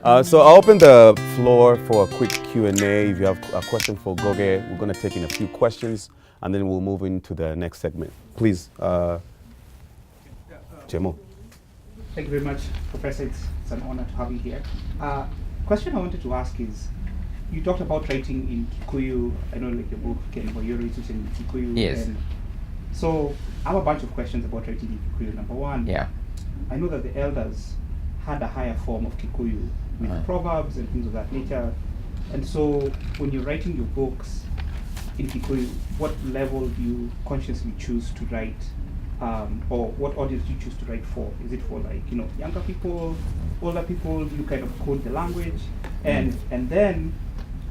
So I'll open the floor for a quick Q&A. If you have a question for Ngũgĩ, we're going to take in a few questions, and then we'll move into the next segment. Please, Jemo. Thank you very much, Professor. It's an honor to have you here. Question I wanted to ask is, you talked about writing in Kikuyu. I know like your book, Waweru, is written in Kikuyu. Yes. And so I have a bunch of questions about writing in Kikuyu. Number one, Yeah. I know that the elders had a higher form of Kikuyu with proverbs and things of that nature. And so when you're writing your books in Kikuyu, what level do you consciously choose to write? Or what audience do you choose to write for? Is it for like, younger people, older people? Do you kind of code the language? And then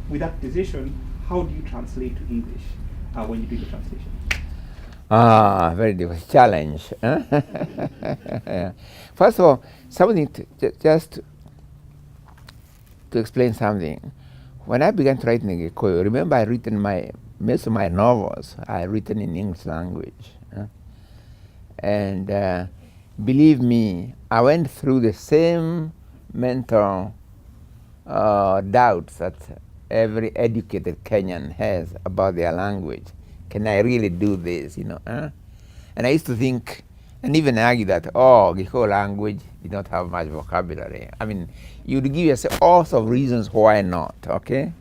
with that decision, how do you translate to English when you do the translation? Very difficult challenge. First of all, something just to explain something. When I began to write in Gikuyu, remember I written most of my novels I written in English language. And believe me, I went through the same mental doubts that every educated Kenyan has about their language. Can I really do this, And I used to think, and even argue that, Gikuyu language did not have much vocabulary. I mean, you'd give yourself all sorts of reasons why not, okay?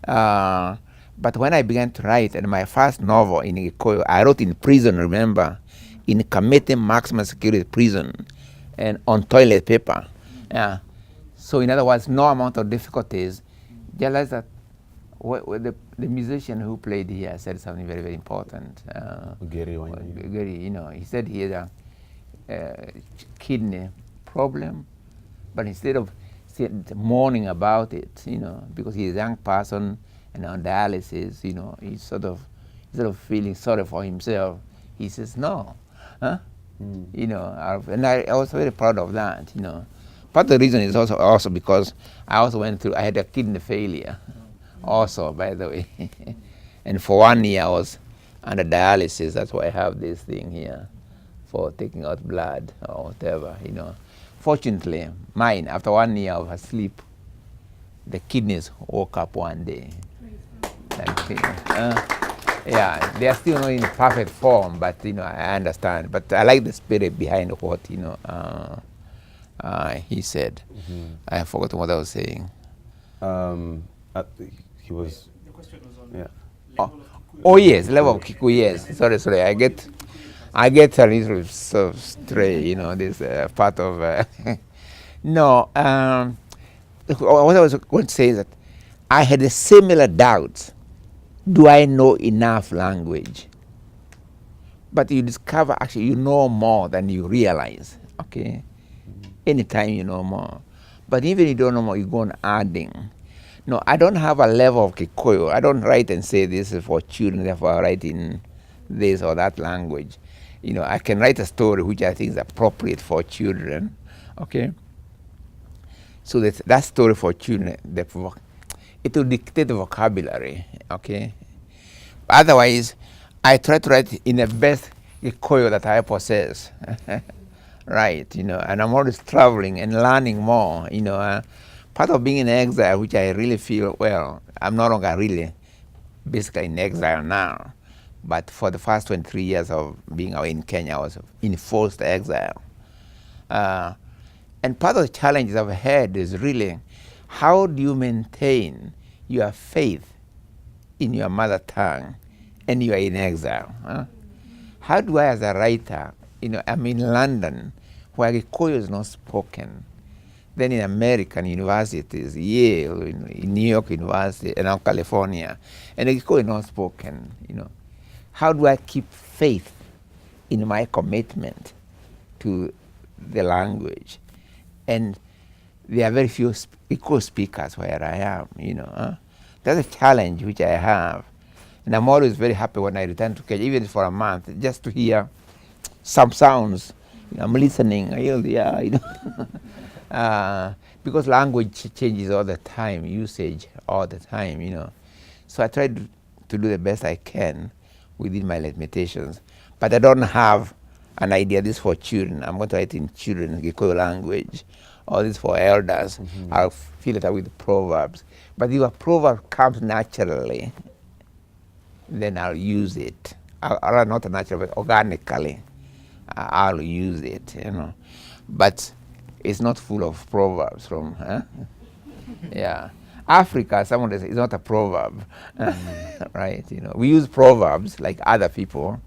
But when I began to write, and my first novel in Gikuyu, I wrote in prison, remember, in Kamete maximum security prison, and on toilet paper. So in other words, no amount of difficulties. Realize that the musician who played here said something very, very important. Gary, he said he had a kidney problem, but instead of mourning about it, because he's a young person and on dialysis, he's sort of feeling sorry for himself, he says no. And I was very proud of that. Part of the reason is also because I had a kidney failure also, by the way. And for 1 year I was under dialysis. That's why I have this thing here for taking out blood or whatever, Fortunately, mine, after 1 year of sleep, the kidneys woke up one day. They are still not in perfect form, but I understand. But I like the spirit behind what he said. I forgot what I was saying. He was. The question was on level of Kikuyu. Yes, level of Kikuyu. Yes, sorry. I get a little so stray. This part of. No. What I was going to say is that I had a similar doubts. Do I know enough language? But you discover actually you know more than you realize, okay? Anytime you know more. But even if you don't know more, you go on adding. No, I don't have a level of Kikuyu. I don't write and say this is for children, therefore I write in this or that language. I can write a story which I think is appropriate for children, okay? So that story for children, it will dictate the vocabulary, okay? Otherwise, I try to write in the best Gikuyu that I possess, right? And I'm always traveling and learning more, Part of being in exile, which I really feel, I'm no longer really basically in exile now, but for the first 23 years of being away in Kenya, I was in forced exile. And part of the challenges I've had is really, how do you maintain your faith in your mother tongue and you are in exile? How do I, as a writer, I'm in London, where Gikuyu is not spoken. Then in American universities, Yale, in New York University, and now California, and Gikuyu is not spoken. How do I keep faith in my commitment to the language? And there are very few Gikuyu speakers where I am, That's a challenge which I have. And I'm always very happy when I return to Kenya, even for a month, just to hear some sounds. I'm listening, because language changes all the time, usage all the time, So I try to do the best I can within my limitations. But I don't have an idea this for children. I'm going to write in children Gikuyu language all this for elders. I'll fill it up with proverbs. But if a proverb comes naturally, then I'll use it. Or not naturally, but organically, I'll use it, you know. But it's not full of proverbs from, yeah. Africa, someone says, is not a proverb, right? You know, we use proverbs like other people,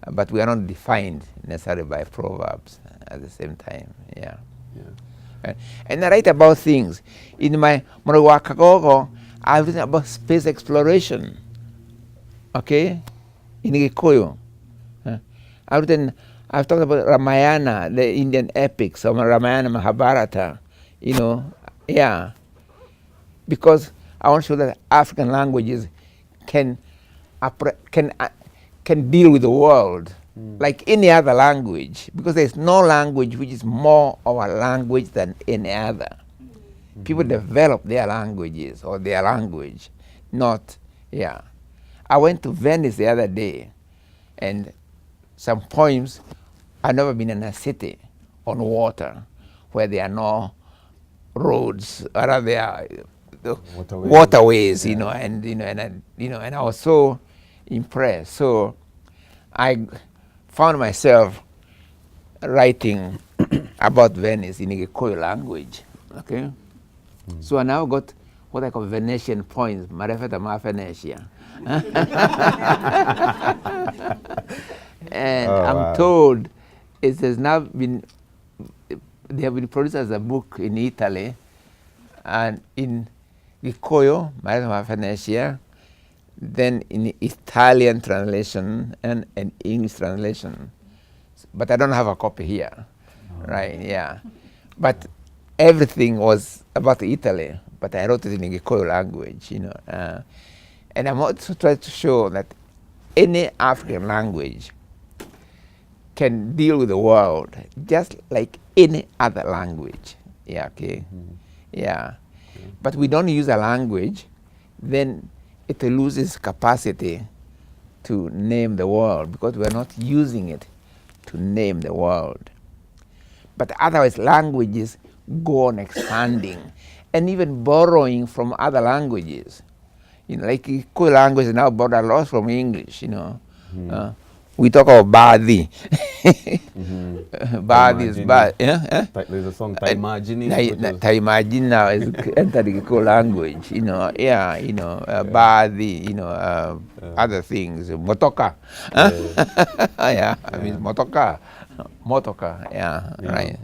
but we are not defined necessarily by proverbs at the same time, yeah. And I write about things. In my Morawakagogo, I've written about space exploration, okay, in Gikuyu. I've talked about Ramayana, the Indian epics, or Ramayana, Mahabharata, you know, yeah. Because I want to show that African languages can deal with the world like any other language, because there's no language which is more of a language than any other. People develop their languages or their language, not, yeah. I went to Venice the other day, and some poems, I've never been in a city on water where there are no roads, or there are waterways, you know, and and I was so impressed. So I found myself writing about Venice in Gikuyu language. Okay, so I now got what I call Venetian poems, Marefeta Ma Venetia. And I'm told it has now been, they have been produced as a book in Italy, and in Gikuyu, Marefeta Ma Venetia, then in Italian translation and an English translation. But I don't have a copy here, right, yeah. But everything was about Italy, but I wrote it in Gikuyu language, you know. And I'm also trying to show that any African language can deal with the world just like any other language, yeah, okay, yeah. But we don't use a language, then it loses capacity to name the world because we're not using it to name the world. But otherwise, languages go on expanding and even borrowing from other languages. You know, like Kikuyu language is now borrowed a lot from English, you know. We talk about Badi. Badi is bad. Yeah? There's a song, Taimajini. Taimajini now is entered the Kikuyu language, you know. Yeah, you know, Badi, you know, other things. Motoka. Yeah, I mean, Motoka. Motoka, yeah, right.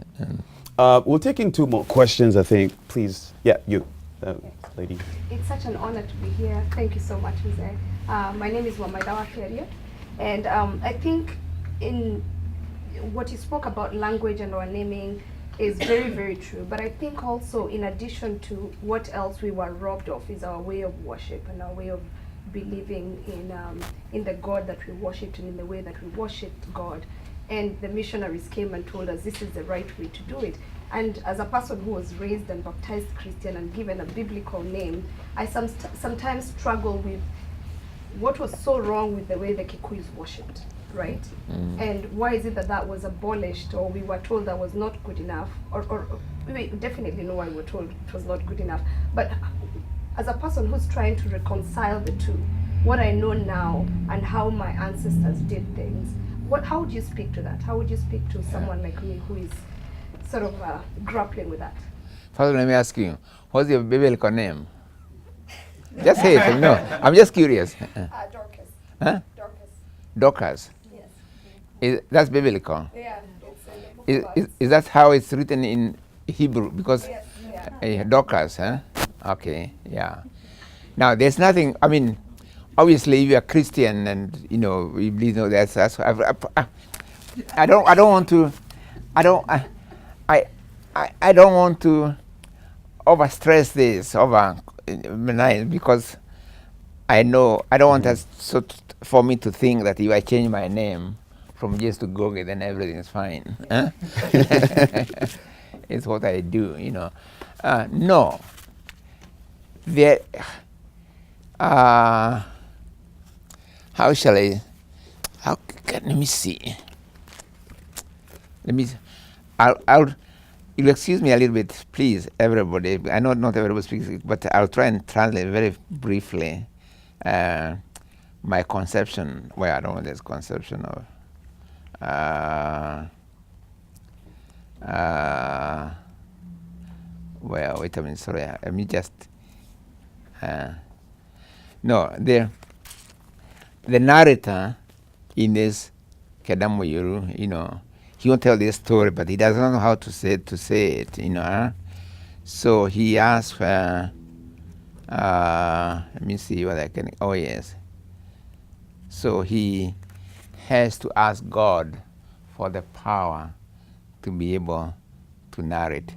We'll take in two more questions, I think. Please, yeah, you, lady. It's such an honor to be here. Thank you so much, Mzee. My name is Wamaidawa Keria, and I think in what you spoke about language and our naming is very, very true. But I think also in addition to what else we were robbed of is our way of worship and our way of believing in the God that we worshipped and in the way that we worshipped God. And the missionaries came and told us this is the right way to do it. And as a person who was raised and baptized Christian and given a biblical name, I sometimes struggle with what was so wrong with the way the Kikuyus worshipped, right? And why is it that that was abolished, or we were told that was not good enough, or we definitely know why we were told it was not good enough. But as a person who's trying to reconcile the two, what I know now and how my ancestors did things, how would you speak to that? How would you speak to someone like me who is sort of grappling with that? First, let me ask you, what's your biblical name? Just say it, no. I'm just curious. Dorcas. Huh? Dorcas. Dorcas. Yes. That's biblical. Yeah, it's in the book of Acts. Is that how it's written in Hebrew? Because Yes, yeah. Dorcas, huh? Okay, yeah. Now, there's nothing, I mean, obviously, if you're a Christian and, you know, you believe, no, that's I don't want to overstress this because I know I don't want us for me to think that if I change my name from Jess to Ngũgĩ, then everything is fine. Huh? It's what I do, you know. No. There. How shall I? Let me see. You'll excuse me a little bit, please, everybody. I know not everybody speaks, but I'll try and translate very briefly my conception. Well, I don't know this conception of. Well, wait a minute. Sorry, let me just. No, the narrator in this Waweru, he won't tell this story, but he doesn't know how to say it, So he asked, let me see what I can, oh yes. So he has to ask God for the power to be able to narrate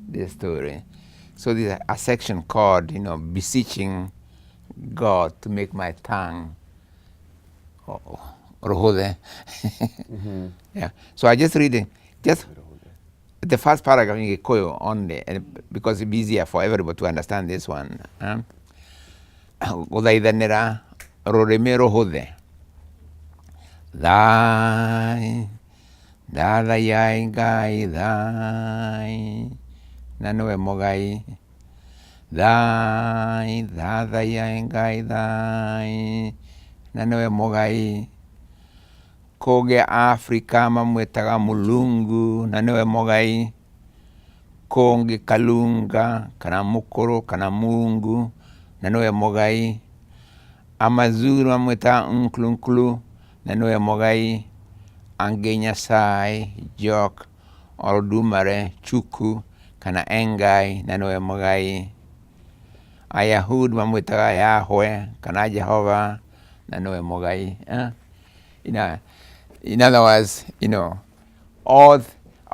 this story. So there's a section called, beseeching God to make my tongue rohode. Yeah. So I just read just the first paragraph in Gikuyu only, because it's easier for everybody to understand this one. Guthaithanira rurimi ruhuthe. Thai, ndathayai Ngai thai, na niwe mugai. Thai, ndathayai Ngai thai, na niwe mugai. Koge Afrika mamwetaga Mulungu, na niwe mugai. Konge Kalunga, kana mukuru, kana Mungu, na niwe mugai. Amazulu mamwetaga Nklunklu, na niwe mugai. Ange Nyasaye, Jok, Oldumare, Chuku, kana Engai, na niwe mugai. Ayahud mamwetaga Yahweh, kana Jehovah, na niwe mugai. In other words,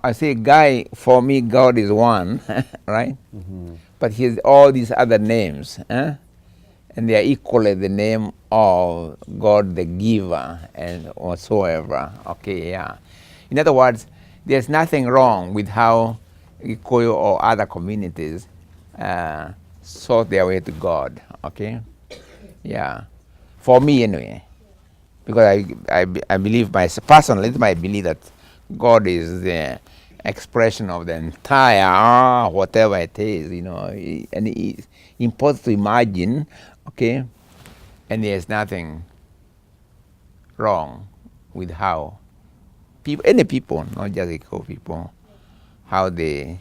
I say, Guy, for me, God is one, right? Mm-hmm. But he has all these other names, and they are equally the name of God the giver and whatsoever. Okay, yeah. In other words, there's nothing wrong with how Gikuyu or other communities sort their way to God, okay? Yeah. For me, anyway. Because I believe, personally, I believe that God is the expression of the entire, whatever it is, and it's impossible to imagine, okay? And there's nothing wrong with how any people, not just Gikuyu people, how they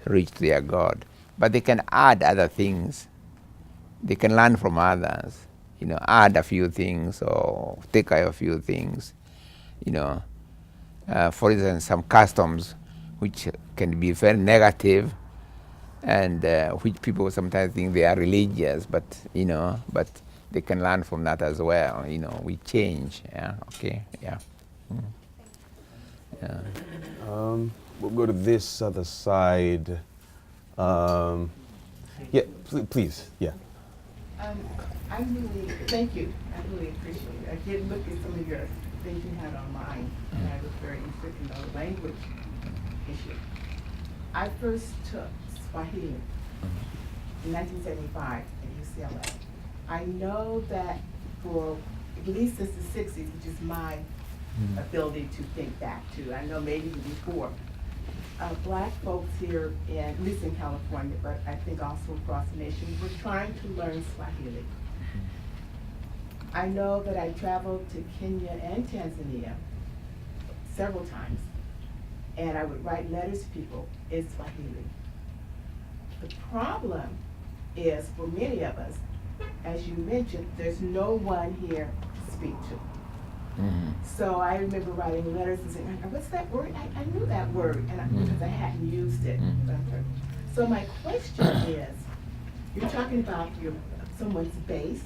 reach their God. But they can add other things. They can learn from others. Add a few things or take away a few things, for instance, some customs which can be very negative and which people sometimes think they are religious, but they can learn from that as well. We change, yeah, okay, yeah. Mm. Yeah. We'll go to this other side. Yeah, please, yeah. Thank you. I really appreciate it. I did look at some of your things you had online, and I was very interested in the language issue. I first took Swahili in 1975 at UCLA. I know that for at least since the 60s, which is my ability to think back to, I know maybe even before, Black folks here, at least in California, but I think also across the nation, were trying to learn Swahili. I know that I traveled to Kenya and Tanzania several times, and I would write letters to people in Swahili. The problem is, for many of us, as you mentioned, there's no one here to speak to. Mm-hmm. So I remember writing letters and saying, what's that word? I knew that word, and because I hadn't used it. Mm-hmm. So my question is, you're talking about someone's base,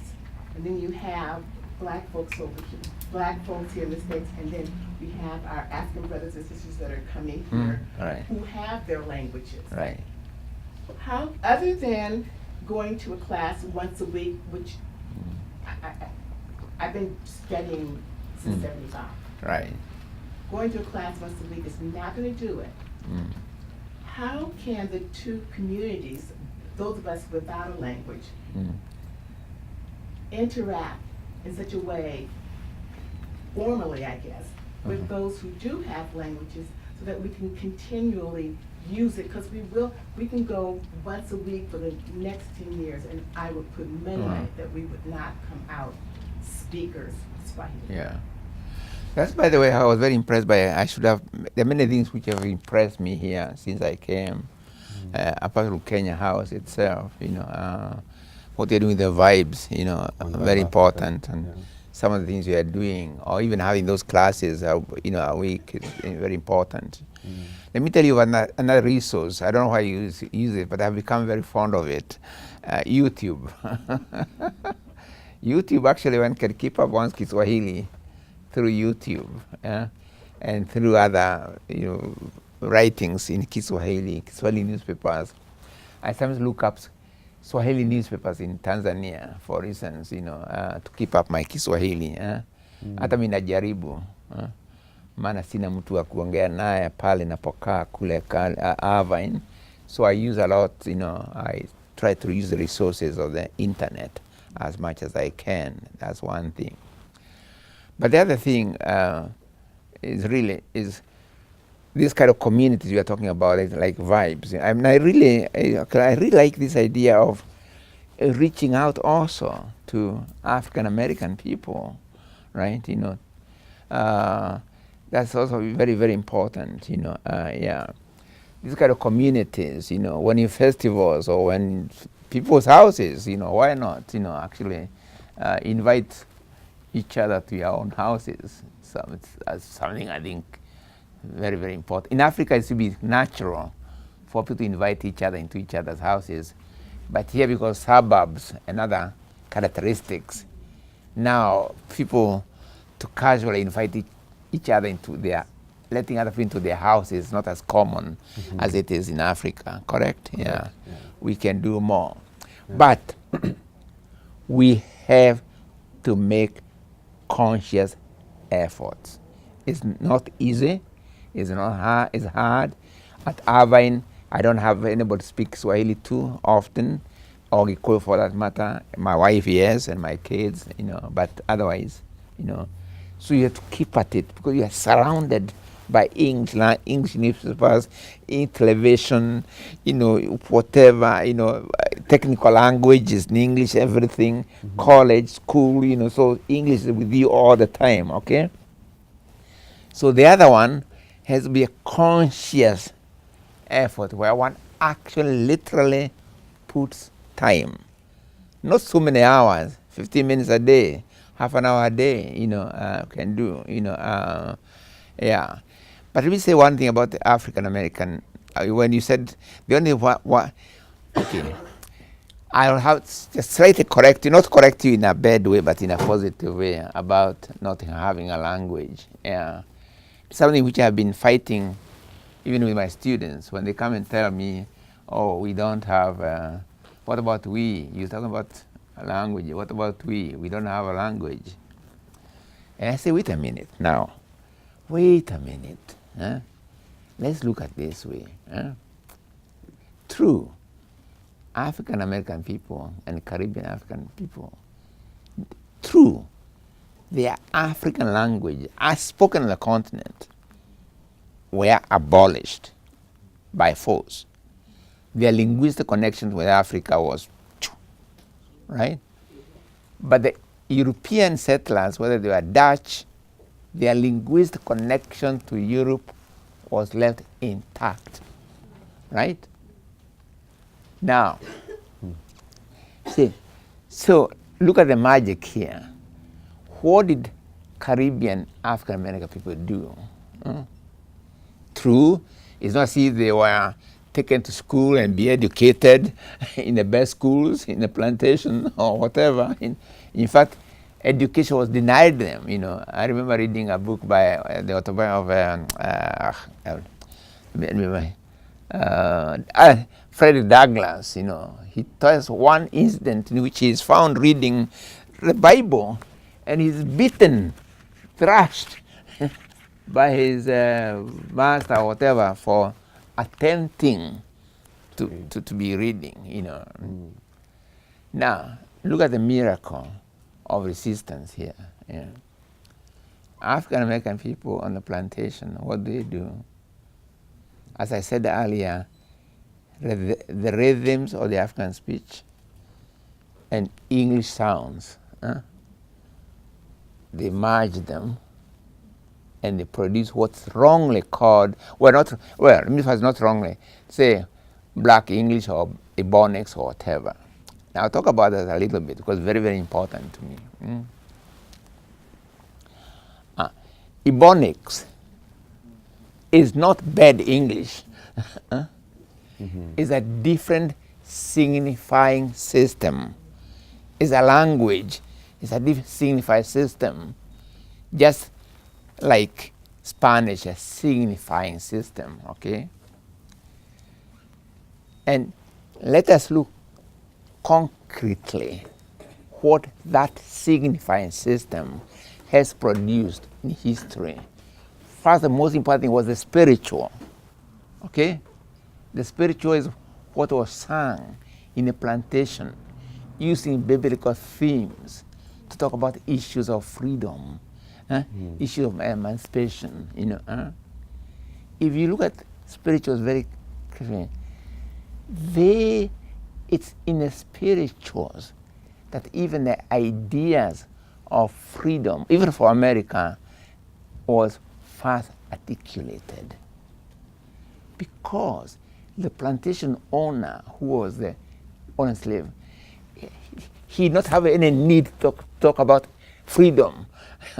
and then you have Black folks over here, Black folks here in the States, and then we have our African brothers and sisters that are coming here, right, who have their languages. Right. How, other than going to a class once a week, which I've been studying since 75. Right. Going to a class once a week is not going to do it. How can the two communities, those of us without a language, interact in such a way, formally I guess, with those who do have languages, so that we can continually use it, because we can go once a week for the next 10 years, and I would put money on it that we would not come out speakers Swahili. Yeah. That's, by the way, I was very impressed by. There are many things which have impressed me here since I came. Apart from Lukinya House itself, what they're doing, the vibes, very important, and some of the things we are doing, or even having those classes, a week is very important. Let me tell you another resource. I don't know why you use it, but I've become very fond of it. YouTube. YouTube, actually, one can keep up one's Kiswahili through YouTube, and through other, writings in Kiswahili newspapers. I sometimes look up Swahili newspapers in Tanzania, for instance, to keep up my Kiswahili. Hata mimi najaribu, maana sina mtu wa kuongea naye pale napokaa kule Irvine. So I use a lot, I try to use the resources of the internet as much as I can. That's one thing. But the other thing is this kind of communities we are talking about, like vibes. I really like this idea of reaching out also to African American people, right? That's also very, very important. These kind of communities. When in festivals or when people's houses, why not? Actually invite each other to your own houses. So it's something I think very, very important. In Africa, it should be natural for people to invite each other into each other's houses. But here, because suburbs and other characteristics, now people to casually invite each other into letting other people into their houses is not as common as it is in Africa, correct? Yeah. We can do more. Yeah. But we have to make conscious efforts. It's not easy. It's not hard. It's hard. At Irvine, I don't have anybody to speak Swahili too often, or Gikuyu for that matter. My wife, yes, and my kids, but otherwise, So you have to keep at it because you are surrounded by English newspapers, in television, whatever, technical languages in English, everything, college, school, so English is with you all the time, okay? So the other one has to be a conscious effort where one actually literally puts time. Not so many hours, 15 minutes a day, half an hour a day, can do, yeah. But let me say one thing about the African American. When you said the only okay, I'll have just slightly correct you, not correct you in a bad way, but in a positive way about not having a language. Yeah, something which I've been fighting, even with my students when they come and tell me, "Oh, we don't have." What about we? You're talking about a language. What about we? We don't have a language. And I say, wait a minute now. Wait a minute. Let's look at it this way. True, African American people and Caribbean African people, true, their African language as spoken on the continent were abolished by force. Their linguistic connection with Africa was, right? But the European settlers, whether they were Dutch, their linguistic connection to Europe was left intact, right? Now, see, so look at the magic here. What did Caribbean African American people do? True, it's not as if they were taken to school and be educated in the best schools, in the plantation or whatever. In fact, education was denied them. I remember reading a book by the autobiography of Frederick Douglass. He tells one incident in which he is found reading the Bible, and he's beaten, thrashed by his master or whatever for attempting to be reading. Now look at the miracle of resistance here. African American people on the plantation, what do? as I said earlier, the rhythms of the African speech and English sounds, they merge them and they produce what's wrongly called, let me first not wrongly, say Black English or Ebonics or whatever. Now I'll talk about that a little bit because it's very, very important to me. Ebonics is not bad English. It's a different signifying system. It's a language. It's a different signifying system. Just like Spanish, a signifying system, okay? And let us look concretely what that signifying system has produced in history. First, the most important thing was the spiritual, okay? The spiritual is what was sung in a plantation using biblical themes to talk about issues of freedom, issues of emancipation, If you look at spirituals very clearly, it's in the spirituals that even the ideas of freedom, even for America, was first articulated. Because the plantation owner, who was the owner slave, he did not have any need to talk about freedom,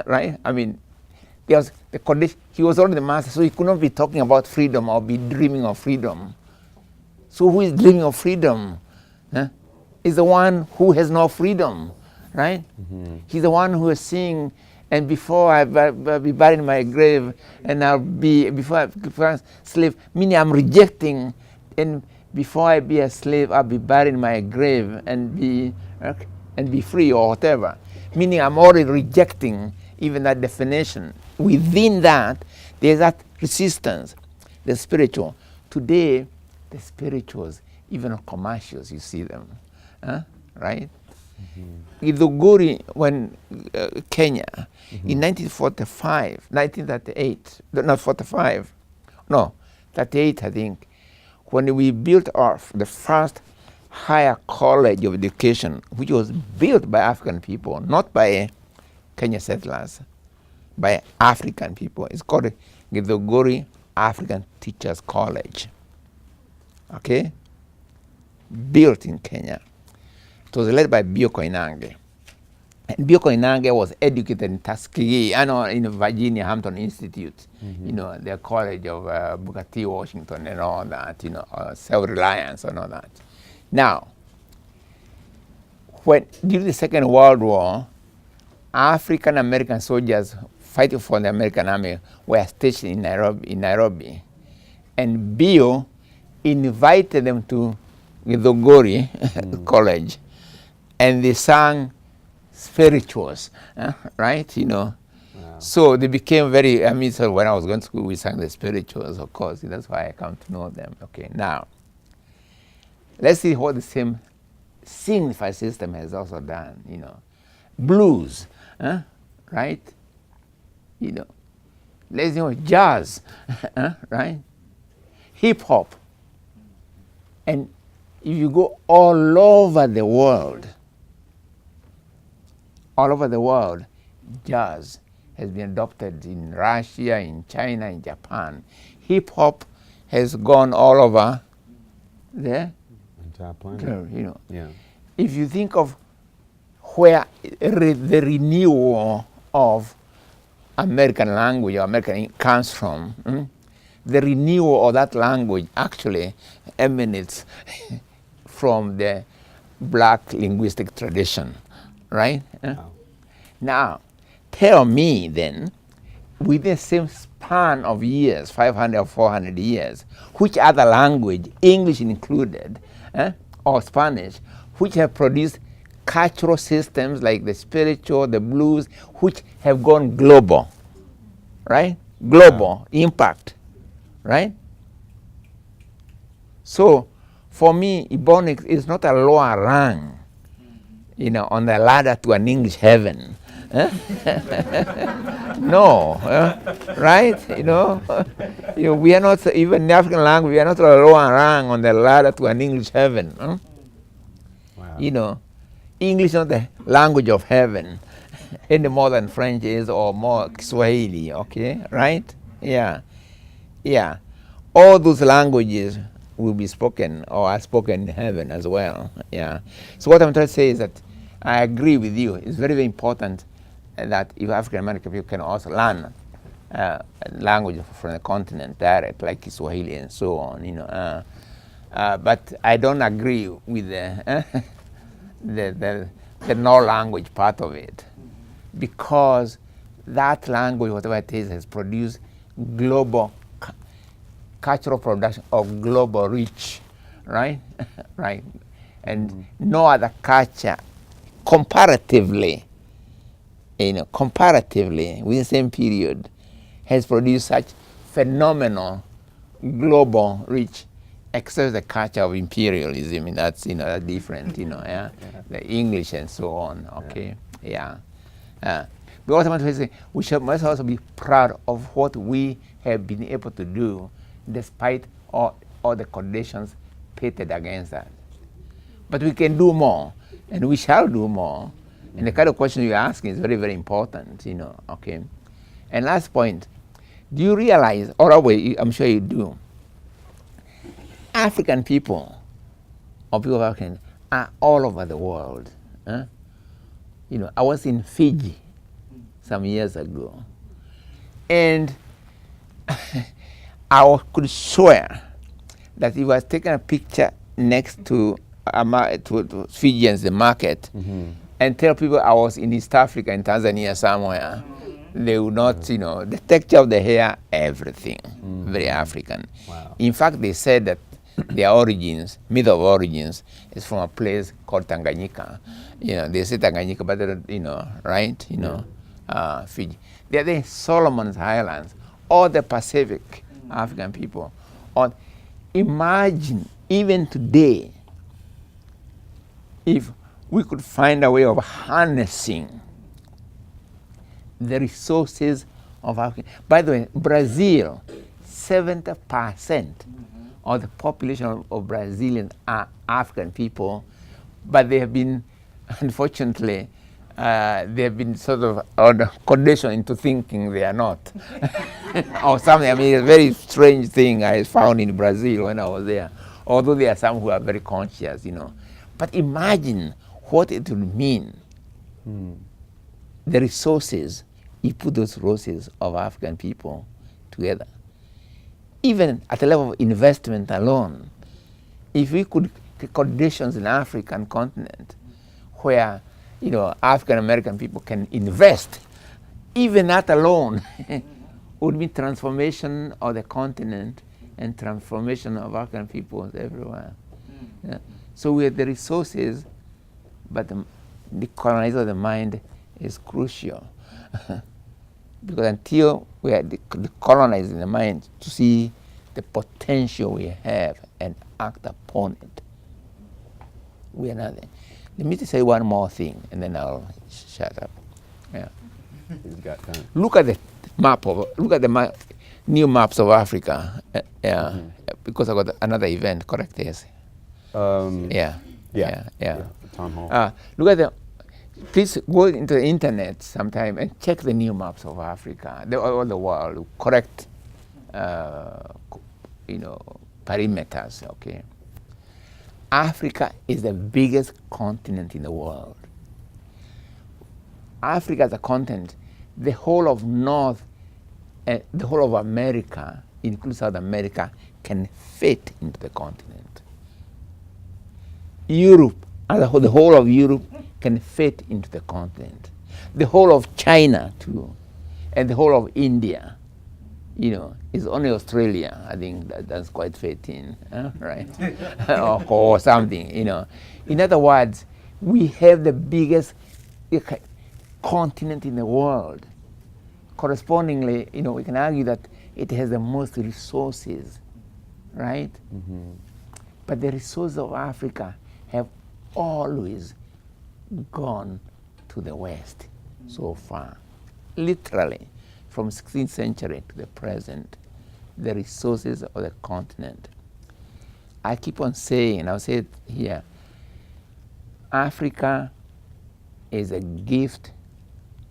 right? I mean, because the condition, he was already the master, so he could not be talking about freedom or be dreaming of freedom. So who is dreaming of freedom? Is the one who has no freedom, right? He's the one who is saying, and before I be buried in my grave, and I'll be, before I become a slave, meaning I'm rejecting, and before I be a slave, I'll be buried in my grave and be free or whatever. Meaning I'm already rejecting even that definition. Within that, there's that resistance, the spiritual. Today, the spirituals, even on commercials, you see them, right? Githunguri, when Kenya, in 1945, 1938, not 45, no, 38 I think, when we built the first higher college of education, which was built by African people, not by Kenya settlers, by African people. It's called Githunguri African Teachers College, okay? Built in Kenya. It was led by Bio Koinange. And Bio Koinange was educated in Tuskegee, in Virginia Hampton Institute, the College of Booker T. Washington and all that, self-reliance and all that. Now, during the Second World War, African American soldiers fighting for the American Army were stationed in Nairobi. And Bio invited them to Githunguri College, and they sang spirituals, right? Wow. So they became very, so when I was going to school, we sang the spirituals, of course. That's why I come to know them. Okay, now, let's see what the same signified system has also done, Blues, right? Let's jazz, right? Hip hop. And if you go all over the world, jazz has been adopted in Russia, in China, in Japan. Hip hop has gone all over the entire planet. Yeah. If you think of where the renewal of American language or American comes from, the renewal of that language actually emanates from the Black linguistic tradition, right? Wow. Now, tell me then, within the same span of years, 500 or 400 years, which other language, English included, or Spanish, which have produced cultural systems like the spiritual, the blues, which have gone global, right? Global impact, right? So, for me, Ebonics is not a lower rung, on the ladder to an English heaven. No, right? We are not, even in African language, we are not a lower rung on the ladder to an English heaven. Wow. English is not the language of heaven any more than French is, or more Swahili, okay? Right? Yeah. Yeah. All those languages will be spoken or are spoken in heaven as well. Yeah. So what I'm trying to say is that I agree with you. It's very, very important that if African American people can also learn language from the continent direct, like Swahili and so on. But I don't agree with the no language part of it, because that language, whatever it is, has produced global cultural production of global reach, right? Right. And no other culture comparatively within the same period has produced such phenomenal global reach, except the culture of imperialism, and that's that's different, yeah? The English and so on, okay? Yeah. But what I want to say, we must also be proud of what we have been able to do despite all the conditions pitted against us. But we can do more, and we shall do more. And the kind of question you're asking is very, very important, okay? And last point, do you realize, or I'm sure you do, African people, or people of African, are all over the world. I was in Fiji some years ago, and I could swear that if I was taking a picture next to Fijians, the market, and tell people I was in East Africa, in Tanzania somewhere, they would not, the texture of the hair, everything, very African. Wow. In fact, they said that their origins, myth of origins, is from a place called Tanganyika. They say Tanganyika, but they don't, right? Fiji. They're the Solomon's Islands, or the Pacific African people. Or imagine, even today, if we could find a way of harnessing the resources of Africa. By the way, Brazil, 70% of the population of Brazilians are African people, but they have been, unfortunately, they have been sort of conditioned into thinking they are not, or something. I mean, it's a very strange thing I found in Brazil when I was there, although there are some who are very conscious, But imagine what it would mean, the resources, you put those resources of African people together. Even at the level of investment alone, if we could create conditions in the African continent where, African American people can invest, even that alone would mean transformation of the continent and transformation of African peoples everywhere. Yeah. So we have the resources, but the colonizer of the mind is crucial. Because until we are decolonizing the mind to see the potential we have and act upon it, we are nothing. Let me just say one more thing, and then I'll shut up. Yeah. He's got time. Look at the new maps of Africa. Because I got another event. Correct? Yes. Yeah. Townhall. Look at please go into the internet sometime and check the new maps of Africa, all the world, correct, perimeters, okay? Africa is the biggest continent in the world. Africa as a continent, the whole of North, the whole of America, including South America, can fit into the continent. Europe, the whole of Europe can fit into the continent. The whole of China too, and the whole of India, is only Australia. I think that's quite fit in, right? or something, In other words, we have the biggest continent in the world. Correspondingly, we can argue that it has the most resources, right? But the resources of Africa have always gone to the West. so far. Literally, from 16th century to the present, the resources of the continent. I keep on saying, and I'll say it here, Africa is a gift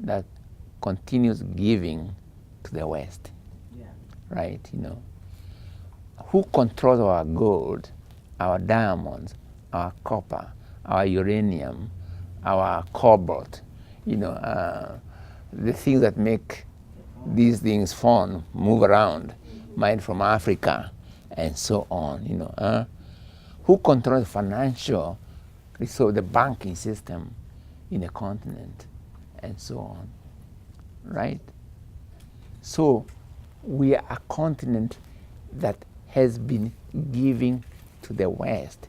that continues giving to the West. Yeah. Right, you know. Who controls our gold, our diamonds, our copper, our uranium, our cobalt, you know, the things that make these things fun, move around, mine from Africa, and so on, you know. Who controls financial, so the banking system in a continent, and so on, right? So we are a continent that has been giving to the West.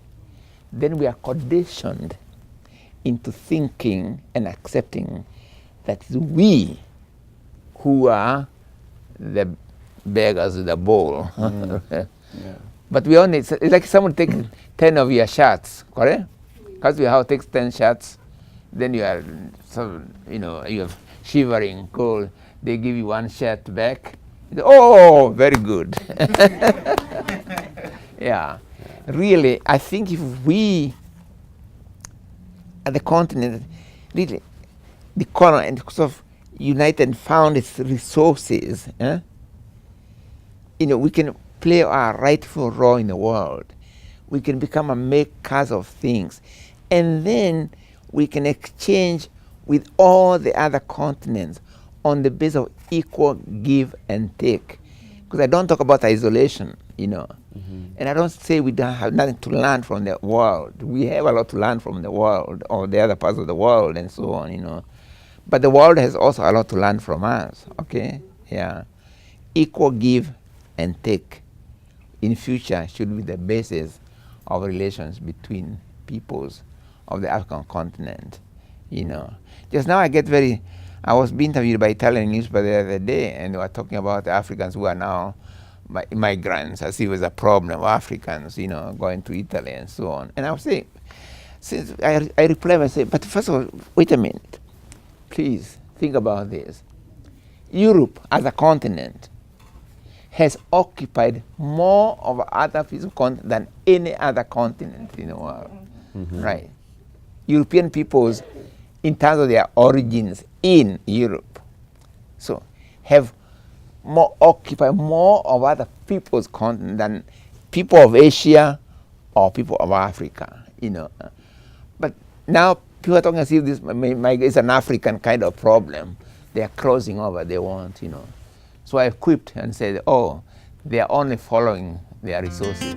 Then we are conditioned into thinking and accepting that it's we who are the beggars of the bowl. Yeah. But we only, it's like someone takes 10 of your shots, correct? Because we have takes 10 shots, then you are, so, you know, you're shivering, cold. They give you one shot back. Oh, very good. Yeah. Really, I think if we, at the continent, really, the continent sort of united and found its resources, you know, we can play our rightful role in the world. We can become a makers of things. And then we can exchange with all the other continents on the basis of equal give and take. Because I don't talk about isolation, you know. And I don't say we don't have nothing to learn from the world. We have a lot to learn from the world or the other parts of the world and so on, you know. But the world has also a lot to learn from us, okay? Yeah. Equal give and take in future should be the basis of relations between peoples of the African continent, you know. Just now I was being interviewed by Italian newspaper the other day, and they were talking about the Africans who are now migrants, as if it was a problem of Africans, you know, going to Italy and so on. And I was saying, since I replied, I said, but first of all, wait a minute. Please think about this. Europe as a continent has occupied more of other physical continent than any other continent in the world, right? European peoples, in terms of their origins in Europe, so have occupy more of other people's continent than people of Asia or people of Africa, you know. But now people are talking as if this is an African kind of problem. They are crossing over, they want, you know. So I quipped and said, oh, they are only following their resources.